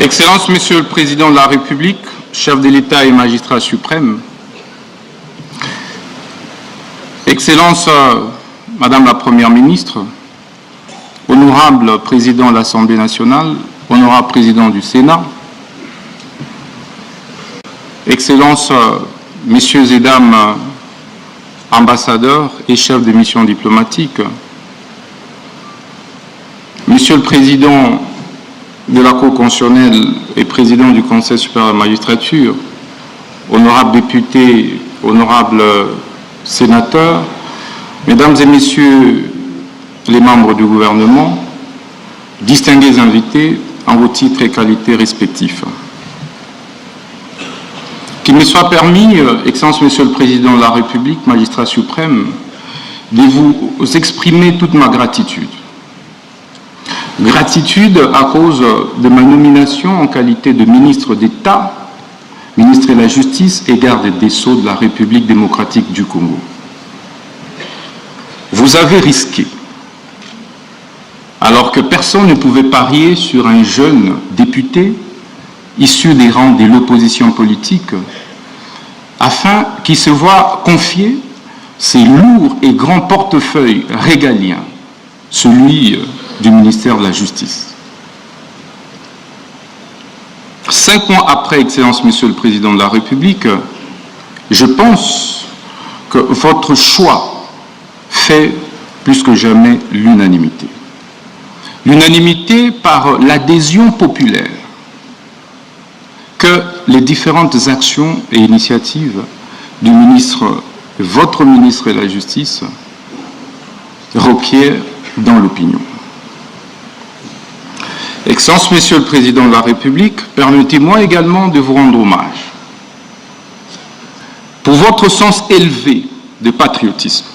Excellences, Monsieur le Président de la République, chef de l'État et magistrat suprême, Excellences, Madame la Première ministre, honorable Président de l'Assemblée nationale, honorable Président du Sénat, Excellences, Messieurs et Dames ambassadeurs et chefs de mission diplomatique, Monsieur le Président de la Cour constitutionnelle et Président du Conseil supérieur de la magistrature, honorables députés, honorables sénateurs, Mesdames et Messieurs les membres du gouvernement, distingués invités en vos titres et qualités respectifs. Qu'il me soit permis, Excellence Monsieur le Président de la République, magistrat suprême, de vous exprimer toute ma gratitude. Gratitude à cause de ma nomination en qualité de ministre d'État, ministre de la Justice et garde des Sceaux de la République démocratique du Congo. Vous avez risqué, alors que personne ne pouvait parier sur un jeune député issu des rangs de l'opposition politique, afin qu'il se voie confier ces lourds et grands portefeuilles régaliens, celui du ministère de la Justice. 5 mois après, Excellence Monsieur le Président de la République, je pense que votre choix fait plus que jamais l'unanimité. L'unanimité par l'adhésion populaire que les différentes actions et initiatives du ministre, votre ministre de la Justice, requièrent dans l'opinion. Excellence, Monsieur le Président de la République, permettez-moi également de vous rendre hommage pour votre sens élevé de patriotisme.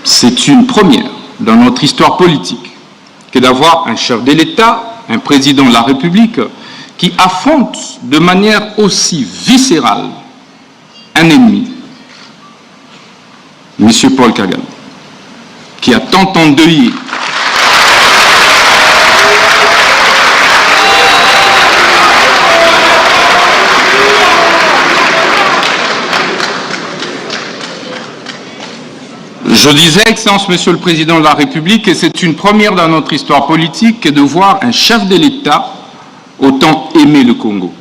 C'est une première dans notre histoire politique que d'avoir un chef de l'État, un président de la République, qui affronte de manière aussi viscérale un ennemi, M. Paul Kagame, qui a tant endeuillé Je disais, Excellence Monsieur le Président de la République, que c'est une première dans notre histoire politique que de voir un chef de l'État autant aimer le Congo,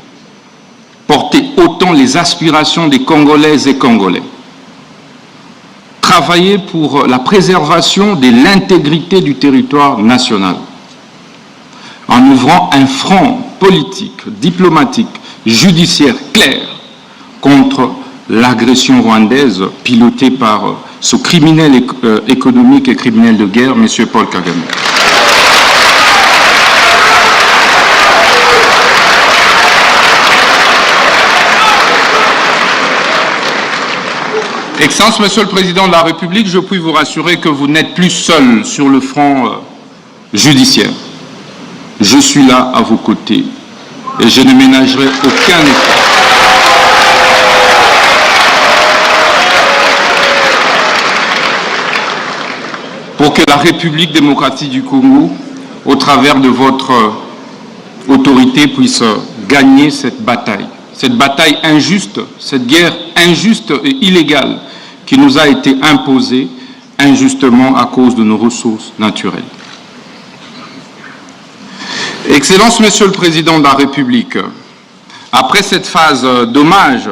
porter autant les aspirations des Congolaises et Congolais, travailler pour la préservation de l'intégrité du territoire national, en ouvrant un front politique, diplomatique, judiciaire clair contre l'agression rwandaise pilotée par ce criminel économique et criminel de guerre, M. Paul Kagame. Excellence, Monsieur le Président de la République, je puis vous rassurer que vous n'êtes plus seul sur le front judiciaire. Je suis là à vos côtés et je ne ménagerai aucun effort pour que la République démocratique du Congo, au travers de votre autorité, puisse gagner cette bataille injuste, cette guerre injuste et illégale qui nous a été imposée injustement à cause de nos ressources naturelles. Excellence, Monsieur le Président de la République, après cette phase d'hommage,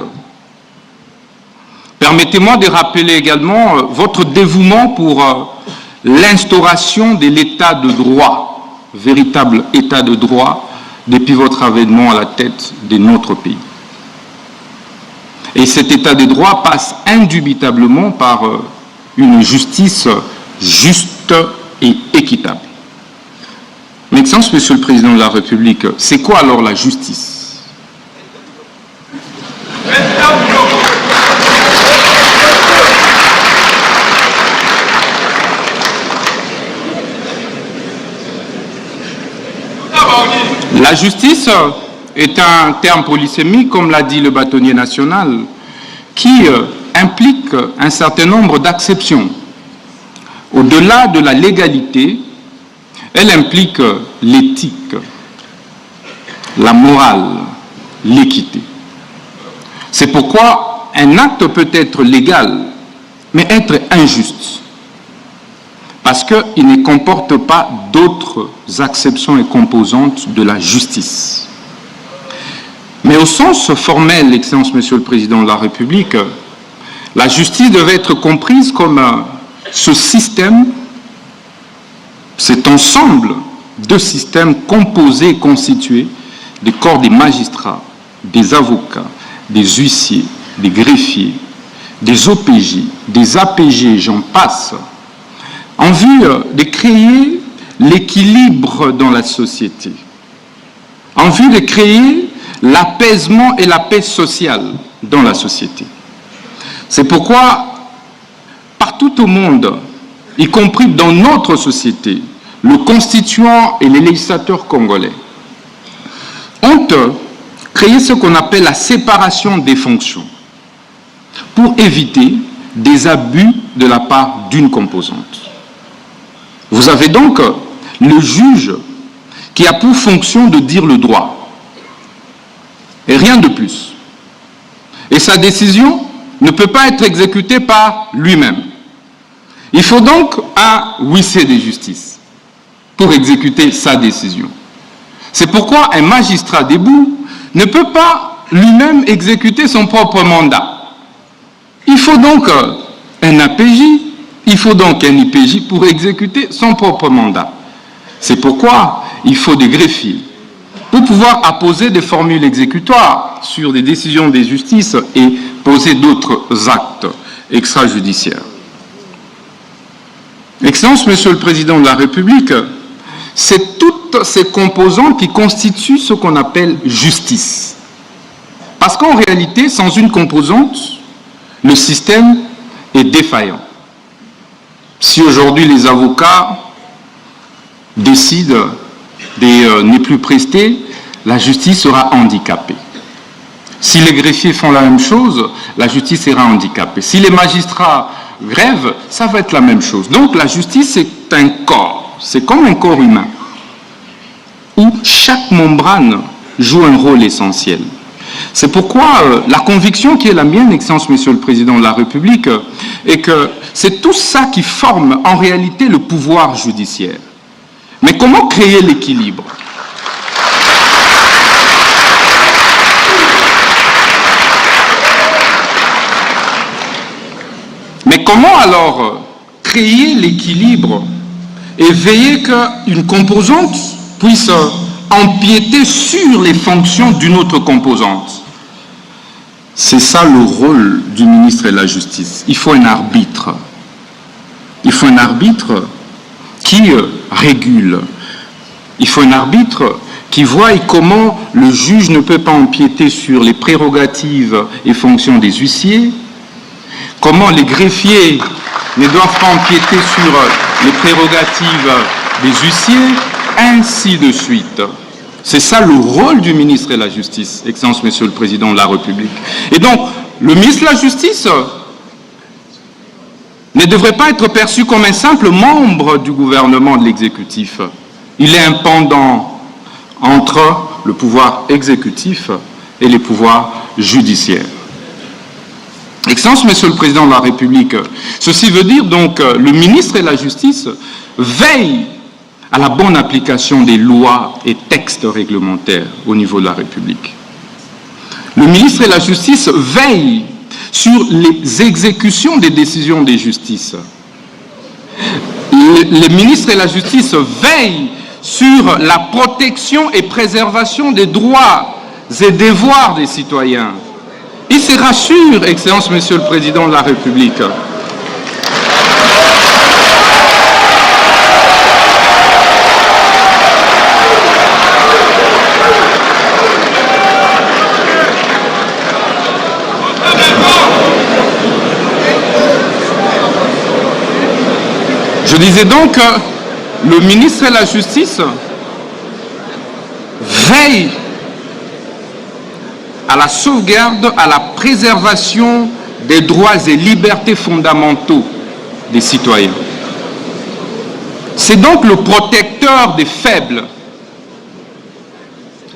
permettez-moi de rappeler également votre dévouement pour l'instauration de l'état de droit, véritable état de droit, depuis votre avènement à la tête de notre pays. Et cet état de droit passe indubitablement par une justice juste et équitable. Mais, Excellence, Monsieur le Président de la République, c'est quoi alors la justice? La justice est un terme polysémique, comme l'a dit le bâtonnier national, qui implique un certain nombre d'acceptions. Au-delà de la légalité, elle implique l'éthique, la morale, l'équité. C'est pourquoi un acte peut être légal, mais être injuste, parce qu'il ne comporte pas d'autres acceptions et composantes de la justice. Mais au sens formel, Excellence Monsieur le Président de la République, la justice devait être comprise comme ce système, cet ensemble de systèmes composés et constitués des corps des magistrats, des avocats, des huissiers, des greffiers, des OPJ, des APG, j'en passe, en vue de créer l'équilibre dans la société, en vue de créer l'apaisement et la paix sociale dans la société. C'est pourquoi, partout au monde, y compris dans notre société, le constituant et les législateurs congolais ont créé ce qu'on appelle la séparation des fonctions pour éviter des abus de la part d'une composante. Vous avez donc le juge qui a pour fonction de dire le droit et rien de plus. Et sa décision ne peut pas être exécutée par lui-même. Il faut donc un huissier de justice pour exécuter sa décision. C'est pourquoi un magistrat debout ne peut pas lui-même exécuter son propre mandat. Il faut donc un APJ, il faut donc un IPJ pour exécuter son propre mandat. C'est pourquoi il faut des greffiers pour pouvoir apposer des formules exécutoires sur des décisions des justices et poser d'autres actes extrajudiciaires. Excellence, Monsieur le Président de la République, c'est toutes ces composantes qui constituent ce qu'on appelle justice. Parce qu'en réalité, sans une composante, le système est défaillant. Si aujourd'hui les avocats décident de ne plus prester, la justice sera handicapée. Si les greffiers font la même chose, la justice sera handicapée. Si les magistrats grèvent, ça va être la même chose. Donc la justice, c'est un corps, c'est comme un corps humain, où chaque membrane joue un rôle essentiel. C'est pourquoi la conviction qui est la mienne, Excellence Monsieur le Président de la République, est que c'est tout ça qui forme en réalité le pouvoir judiciaire. Mais comment créer l'équilibre ? Mais comment alors créer l'équilibre et veiller qu'une composante puisse empiéter sur les fonctions d'une autre composante? C'est ça le rôle du ministre de la Justice. Il faut un arbitre. Il faut un arbitre qui régule. Il faut un arbitre qui voit comment le juge ne peut pas empiéter sur les prérogatives et fonctions des huissiers, comment les greffiers ne doivent pas empiéter sur les prérogatives des huissiers, ainsi de suite. C'est ça le rôle du ministre de la Justice, Excellence Monsieur le Président de la République. Et donc, le ministre de la Justice ne devrait pas être perçu comme un simple membre du gouvernement de l'exécutif. Il est un pendant entre le pouvoir exécutif et les pouvoirs judiciaires. Excellence Monsieur le Président de la République, ceci veut dire donc que le ministre de la Justice veille à la bonne application des lois et textes réglementaires au niveau de la République. Le ministre de la Justice veille sur les exécutions des décisions des justices. Le ministre de la Justice veille sur la protection et préservation des droits et devoirs des citoyens. Il se rassure, Excellence Monsieur le Président de la République. Je disais donc que le ministre de la Justice veille à la sauvegarde, à la préservation des droits et libertés fondamentaux des citoyens. C'est donc le protecteur des faibles.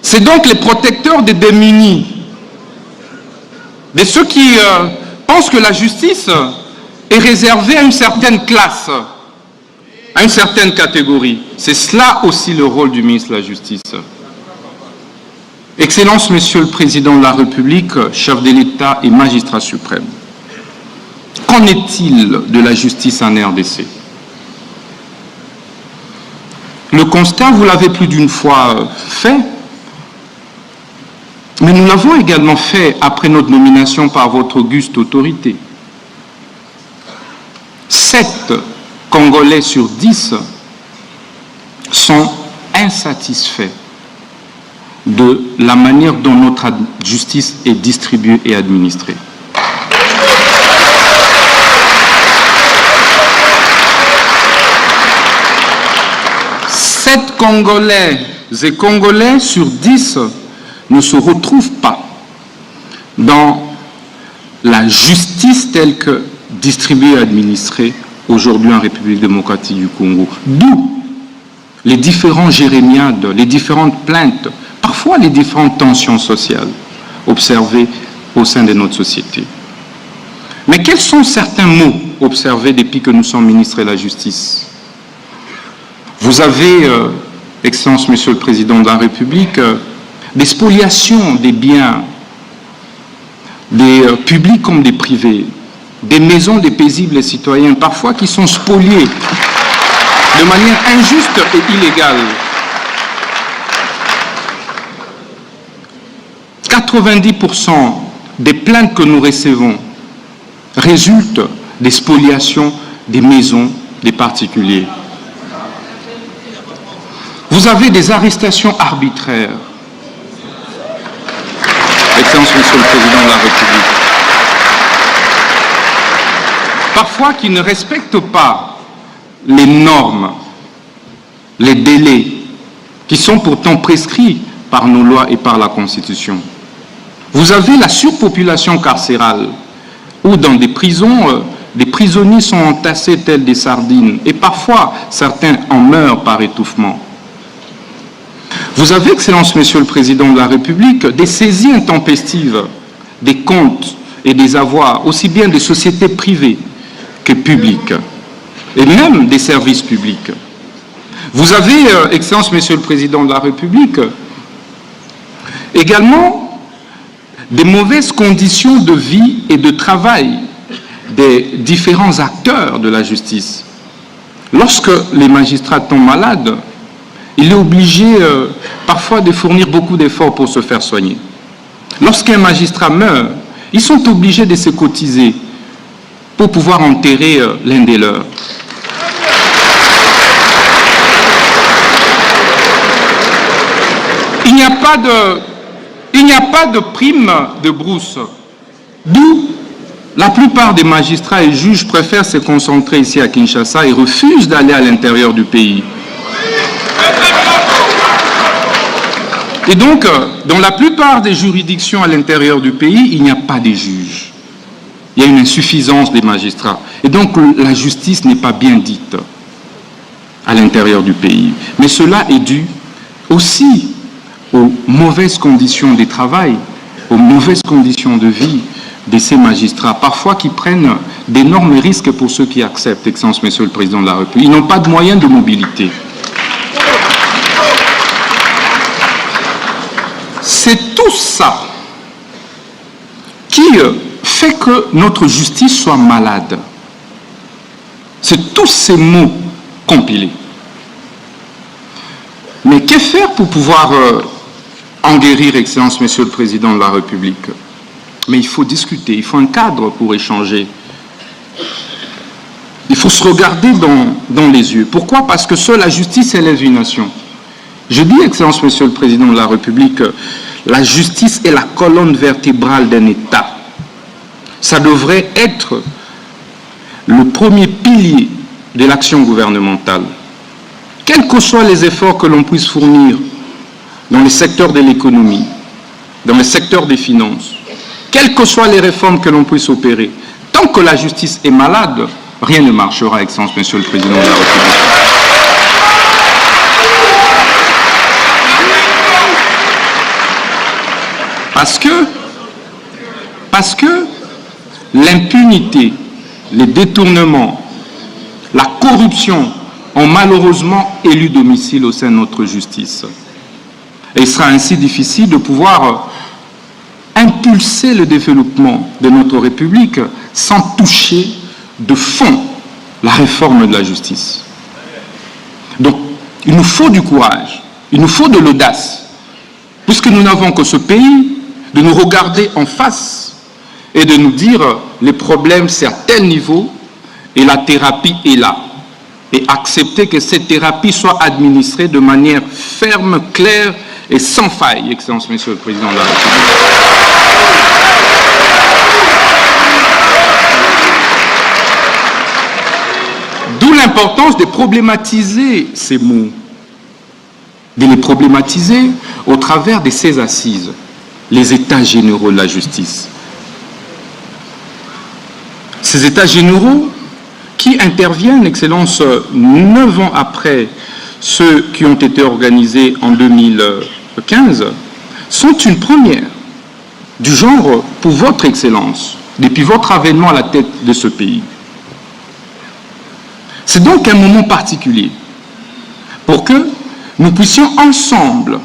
C'est donc les protecteurs des démunis, de ceux qui pensent que la justice est réservée à une certaine classe, à une certaine catégorie. C'est cela aussi le rôle du ministre de la Justice. Excellence, Monsieur le Président de la République, chef de l'État et magistrat suprême, qu'en est-il de la justice en RDC? Le constat, vous l'avez plus d'une fois fait, mais nous l'avons également fait après notre nomination par votre auguste autorité. 7 Congolais sur 10 sont insatisfaits de la manière dont notre justice est distribuée et administrée. Sept Congolais et Congolais sur 10 ne se retrouvent pas dans la justice telle que distribuée et administrée aujourd'hui en République démocratique du Congo. D'où les différents jérémiades, les différentes plaintes, parfois les différentes tensions sociales observées au sein de notre société. Mais quels sont certains mots observés depuis que nous sommes ministres de la Justice? Vous avez, Excellence, Monsieur le Président de la République, des spoliations des biens, des publics comme des privés, des maisons des paisibles citoyens, parfois qui sont spoliés de manière injuste et illégale. 90% des plaintes que nous recevons résultent des spoliations des maisons des particuliers. Vous avez des arrestations arbitraires. Excellence, Monsieur le Président de la République. Parfois qui ne respectent pas les normes, les délais, qui sont pourtant prescrits par nos lois et par la Constitution. Vous avez la surpopulation carcérale, où dans des prisons, des prisonniers sont entassés tels des sardines, et parfois certains en meurent par étouffement. Vous avez, Excellence, Monsieur le Président de la République, des saisies intempestives des comptes et des avoirs, aussi bien des sociétés privées que publiques, et même des services publics. Vous avez, Excellence, Monsieur le Président de la République, également des mauvaises conditions de vie et de travail des différents acteurs de la justice. Lorsque les magistrats tombent malades, il est obligé parfois de fournir beaucoup d'efforts pour se faire soigner. Lorsqu'un magistrat meurt, ils sont obligés de se cotiser pour pouvoir enterrer l'un des leurs. Il n'y a pas de prime de brousse, d'où la plupart des magistrats et juges préfèrent se concentrer ici à Kinshasa et refusent d'aller à l'intérieur du pays. Et donc, dans la plupart des juridictions à l'intérieur du pays, il n'y a pas de juges. Il y a une insuffisance des magistrats. Et donc, la justice n'est pas bien dite à l'intérieur du pays. Mais cela est dû aussi aux mauvaises conditions de travail, aux mauvaises conditions de vie de ces magistrats, parfois qui prennent d'énormes risques pour ceux qui acceptent, Excellence, Monsieur le Président de la République. Ils n'ont pas de moyens de mobilité. C'est tout ça qui fait que notre justice soit malade. C'est tous ces mots compilés. Mais que faire pour pouvoir en guérir, Excellence, Monsieur le Président de la République? Mais il faut discuter, il faut un cadre pour échanger. Il faut se regarder dans les yeux. Pourquoi? Parce que seule la justice élève une nation. Je dis, Excellence, Monsieur le Président de la République, la justice est la colonne vertébrale d'un État. Ça devrait être le premier pilier de l'action gouvernementale. Quels que soient les efforts que l'on puisse fournir dans les secteurs de l'économie, dans les secteurs des finances, quelles que soient les réformes que l'on puisse opérer, tant que la justice est malade, rien ne marchera, Excellence, Monsieur le Président de la République. Parce que l'impunité, les détournements, la corruption ont malheureusement élu domicile au sein de notre justice. Et il sera ainsi difficile de pouvoir impulser le développement de notre République sans toucher de fond la réforme de la justice. Donc, il nous faut du courage, il nous faut de l'audace, puisque nous n'avons que ce pays, de nous regarder en face et de nous dire les problèmes c'est à tel niveau et la thérapie est là. Et accepter que cette thérapie soit administrée de manière ferme, claire et sans faille, Excellence, Monsieur le Président de la République. D'où l'importance de problématiser ces mots, de les problématiser au travers de ces assises, les États généraux de la justice. Ces États généraux qui interviennent, Excellence, 9 ans après ceux qui ont été organisés en 2015, sont une première du genre pour votre Excellence, depuis votre avènement à la tête de ce pays. C'est donc un moment particulier pour que nous puissions ensemble,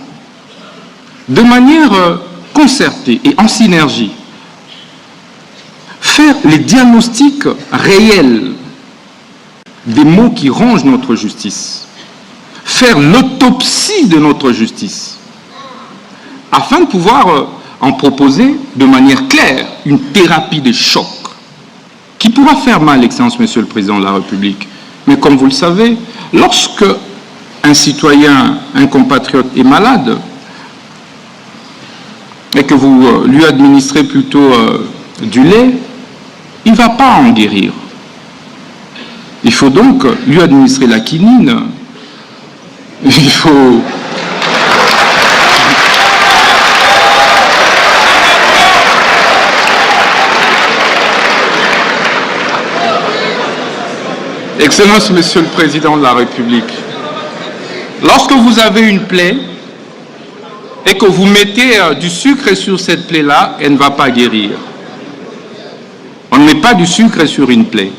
de manière concertée et en synergie, faire les diagnostics réels des maux qui rongent notre justice, faire l'autopsie de notre justice, afin de pouvoir en proposer de manière claire une thérapie des chocs qui pourra faire mal, Excellence, Monsieur le Président de la République. Mais comme vous le savez, lorsque un citoyen, un compatriote est malade et que vous lui administrez plutôt du lait, il ne va pas en guérir. Il faut donc lui administrer la quinine. Il faut... Excellence, Monsieur le Président de la République, lorsque vous avez une plaie et que vous mettez du sucre sur cette plaie-là, elle ne va pas guérir. On ne met pas du sucre sur une plaie.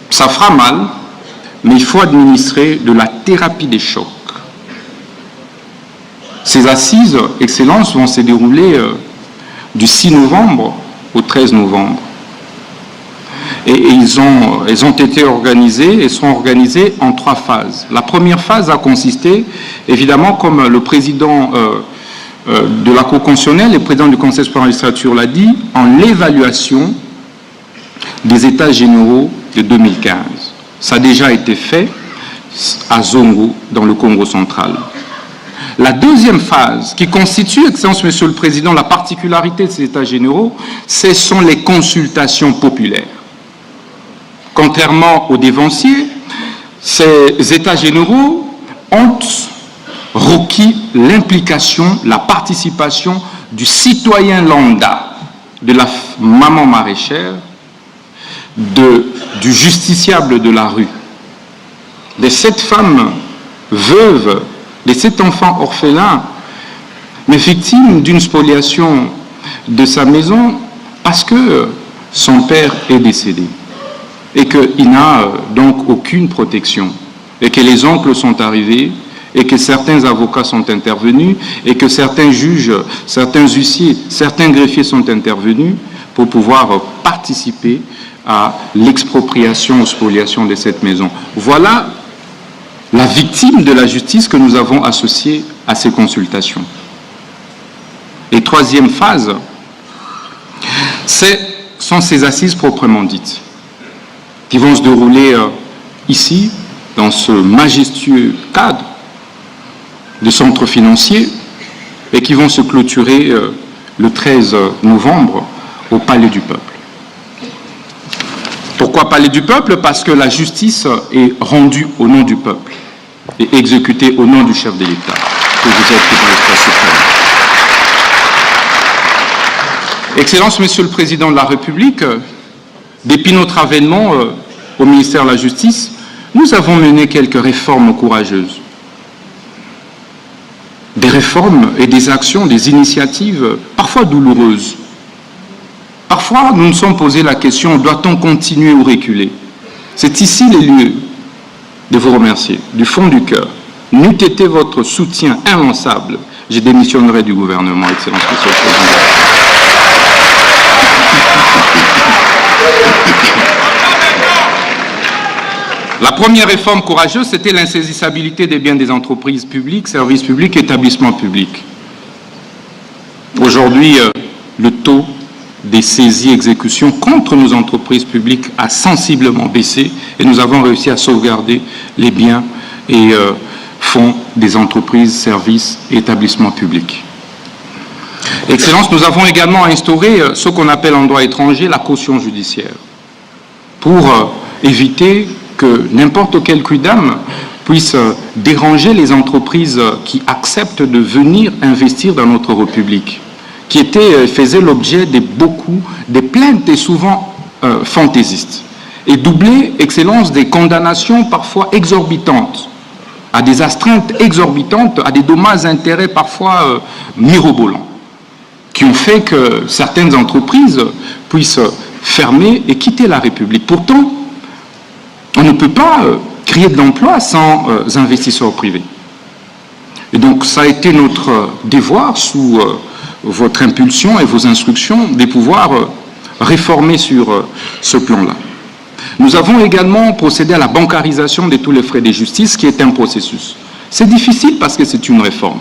Ça fera mal, mais il faut administrer de la thérapie des chocs. Ces assises, Excellence, vont se dérouler du 6 novembre au 13 novembre. Et elles ont été organisées et seront organisées en 3 phases. La première phase a consisté, évidemment, comme le président de la Cour constitutionnelle, le président du Conseil supérieur de la magistrature l'a dit, en l'évaluation des États généraux de 2015. Ça a déjà été fait à Zongo, dans le Congo central. La deuxième phase, qui constitue, Excellence, Monsieur le Président, la particularité de ces États généraux, ce sont les consultations populaires. Contrairement aux dévanciers, ces États généraux ont requis l'implication, la participation du citoyen lambda, de la maman maraîchère, du justiciable de la rue, de cette femme veuve, de cet enfant orphelin, mais victime d'une spoliation de sa maison parce que son père est décédé et qu'il n'a donc aucune protection, et que les oncles sont arrivés, et que certains avocats sont intervenus, et que certains juges, certains huissiers, certains greffiers sont intervenus pour pouvoir participer à l'expropriation ou spoliation de cette maison. Voilà la victime de la justice que nous avons associée à ces consultations. Et troisième phase, sont ces assises proprement dites, qui vont se dérouler ici, dans ce majestueux cadre de centre financier, et qui vont se clôturer le 13 novembre au Palais du Peuple. Pourquoi Palais du Peuple? Parce que la justice est rendue au nom du peuple et exécutée au nom du chef de l'État, que vous êtes dans l'espace suprême. Excellence, Monsieur le Président de la République, depuis notre avènement au ministère de la Justice, nous avons mené quelques réformes courageuses. des réformes et des actions, des initiatives parfois douloureuses. Parfois, nous nous sommes posé la question, doit-on continuer ou reculer? C'est ici les lieux de vous remercier, du fond du cœur. N'eût été votre soutien inlassable, je démissionnerai du gouvernement, Excellence Monsieur le Président. La première réforme courageuse, c'était l'insaisissabilité des biens des entreprises publiques, services publics, établissements publics. Aujourd'hui, le taux des saisies exécutions contre nos entreprises publiques a sensiblement baissé et nous avons réussi à sauvegarder les biens et fonds des entreprises, services et établissements publics. Excellence, nous avons également instauré ce qu'on appelle en droit étranger la caution judiciaire pour éviter que n'importe quel quidam puisse déranger les entreprises qui acceptent de venir investir dans notre République, qui faisait l'objet de beaucoup de plaintes et souvent fantaisistes, et doubler, Excellence, des condamnations parfois exorbitantes, à des astreintes exorbitantes, à des dommages-intérêts parfois mirobolants, qui ont fait que certaines entreprises puissent fermer et quitter la République. Pourtant, on ne peut pas créer de l'emploi sans investisseurs privés. Et donc, ça a été notre devoir, sous votre impulsion et vos instructions, de pouvoir réformer sur ce plan-là. Nous avons également procédé à la bancarisation de tous les frais de justice, qui est un processus. C'est difficile parce que c'est une réforme.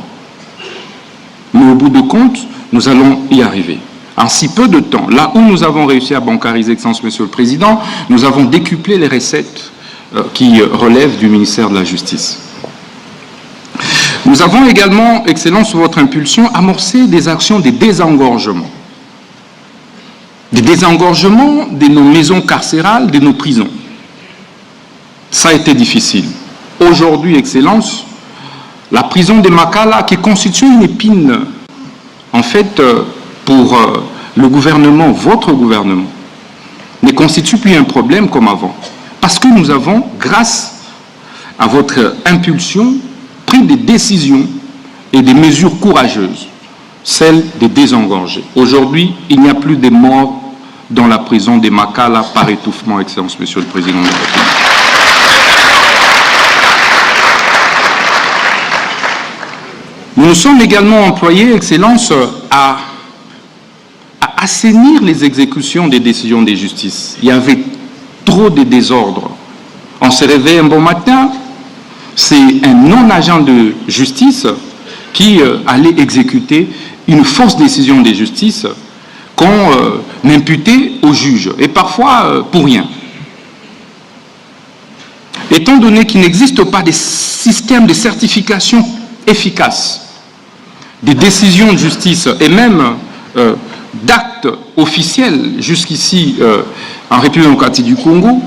Mais au bout de compte, nous allons y arriver. En si peu de temps, là où nous avons réussi à bancariser, Excellence Monsieur le Président, nous avons décuplé les recettes qui relèvent du ministère de la Justice. Nous avons également, Excellence, sous votre impulsion, amorcé des actions de désengorgement. Des désengorgements de nos maisons carcérales, de nos prisons. Ça a été difficile. Aujourd'hui, Excellence, la prison de Makala, qui constitue une épine, en fait, pour le gouvernement, votre gouvernement, ne constitue plus un problème comme avant. Parce que nous avons, grâce à votre impulsion, pris des décisions et des mesures courageuses, celles de désengorger. Aujourd'hui, il n'y a plus de morts dans la prison de Makala par étouffement, Excellence Monsieur le Président de la République. Nous nous sommes également employés, Excellence, à assainir les exécutions des décisions de justice. Il y avait trop de désordre. On se réveille un bon matin, c'est un non-agent de justice qui allait exécuter une fausse décision de justice qu'on imputait au juge, et parfois pour rien. Étant donné qu'il n'existe pas de système de certification efficace des décisions de justice et même d'actes officiels jusqu'ici en République démocratique du Congo,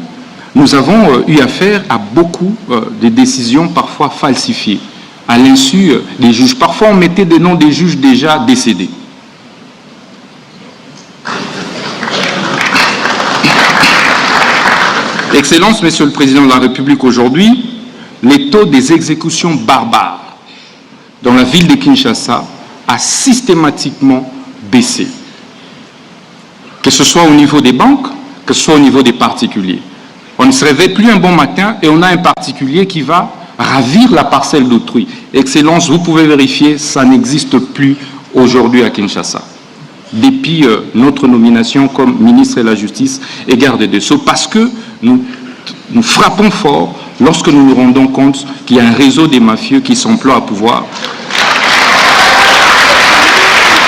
nous avons eu affaire à beaucoup de décisions parfois falsifiées à l'insu des juges. Parfois, on mettait des noms des juges déjà décédés. Excellence, Monsieur le Président de la République, aujourd'hui, les taux des exécutions barbares dans la ville de Kinshasa a systématiquement baissé. Que ce soit au niveau des banques, que ce soit au niveau des particuliers. On ne se réveille plus un bon matin et on a un particulier qui va ravir la parcelle d'autrui. Excellence, vous pouvez vérifier, ça n'existe plus aujourd'hui à Kinshasa. Depuis notre nomination comme ministre de la Justice et garde des Sceaux, parce que nous frappons fort lorsque nous nous rendons compte qu'il y a un réseau des mafieux qui s'emploie à pouvoir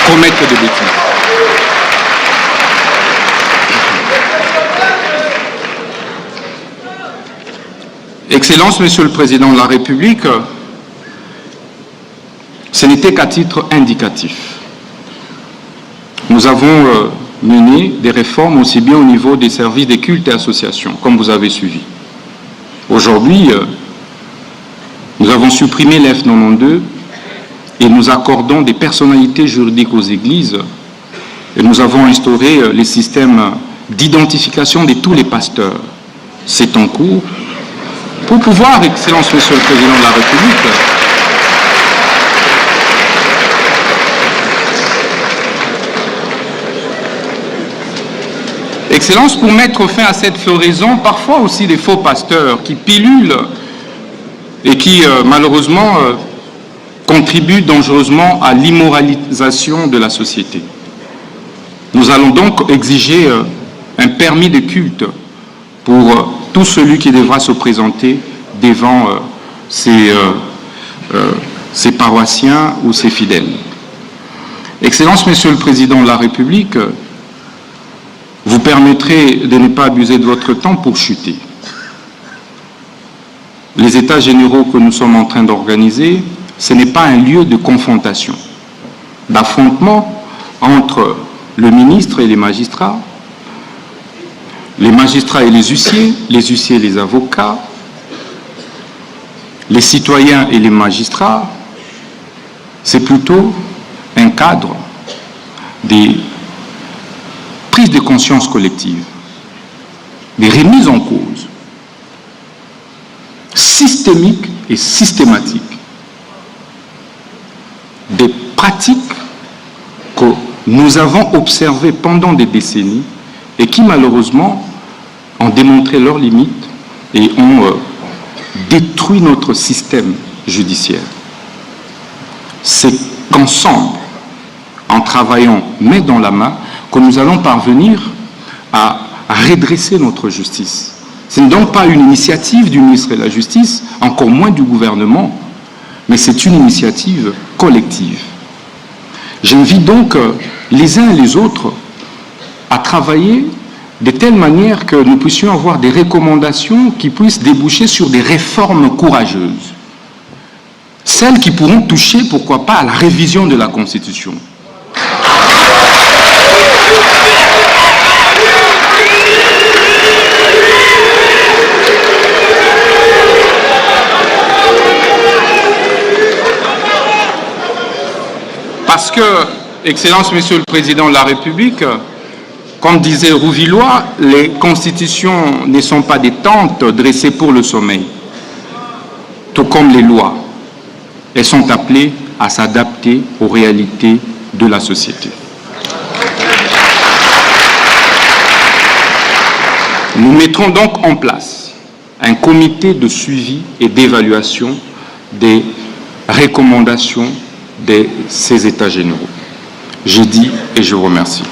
commettre des bêtises. Excellence, Monsieur le Président de la République, ce n'était qu'à titre indicatif. Nous avons mené des réformes aussi bien au niveau des services des cultes et associations, comme vous avez suivi. Aujourd'hui, nous avons supprimé l'F92 et nous accordons des personnalités juridiques aux églises et nous avons instauré les systèmes d'identification de tous les pasteurs. C'est en cours. Pour pouvoir, Excellence, Monsieur le Président de la République, Excellence, pour mettre fin à cette floraison, parfois aussi des faux pasteurs qui pilulent et qui, malheureusement, contribuent dangereusement à l'immoralisation de la société. Nous allons donc exiger un permis de culte pour tout celui qui devra se présenter devant ses paroissiens ou ses fidèles. Excellence, Monsieur le Président de la République, vous permettrez de ne pas abuser de votre temps pour chuter. Les États généraux que nous sommes en train d'organiser, ce n'est pas un lieu de confrontation, d'affrontement entre le ministre et les magistrats et les huissiers et les avocats, les citoyens et les magistrats. C'est plutôt un cadre des prises de conscience collectives, des remises en cause systémiques et systématiques, des pratiques que nous avons observées pendant des décennies et qui malheureusement ont démontré leurs limites et ont détruit notre système judiciaire. C'est qu'ensemble, en travaillant main dans la main, que nous allons parvenir à redresser notre justice. Ce n'est donc pas une initiative du ministre de la Justice, encore moins du gouvernement, mais c'est une initiative collective. J'invite donc les uns et les autres à travailler de telle manière que nous puissions avoir des recommandations qui puissent déboucher sur des réformes courageuses. Celles qui pourront toucher, pourquoi pas, à la révision de la Constitution. Parce que, Excellence, Monsieur le Président de la République, comme disait Rouvillois, les constitutions ne sont pas des tentes dressées pour le sommeil, tout comme les lois. Elles sont appelées à s'adapter aux réalités de la société. Nous mettrons donc en place un comité de suivi et d'évaluation des recommandations de ces États généraux. Je dis et je vous remercie.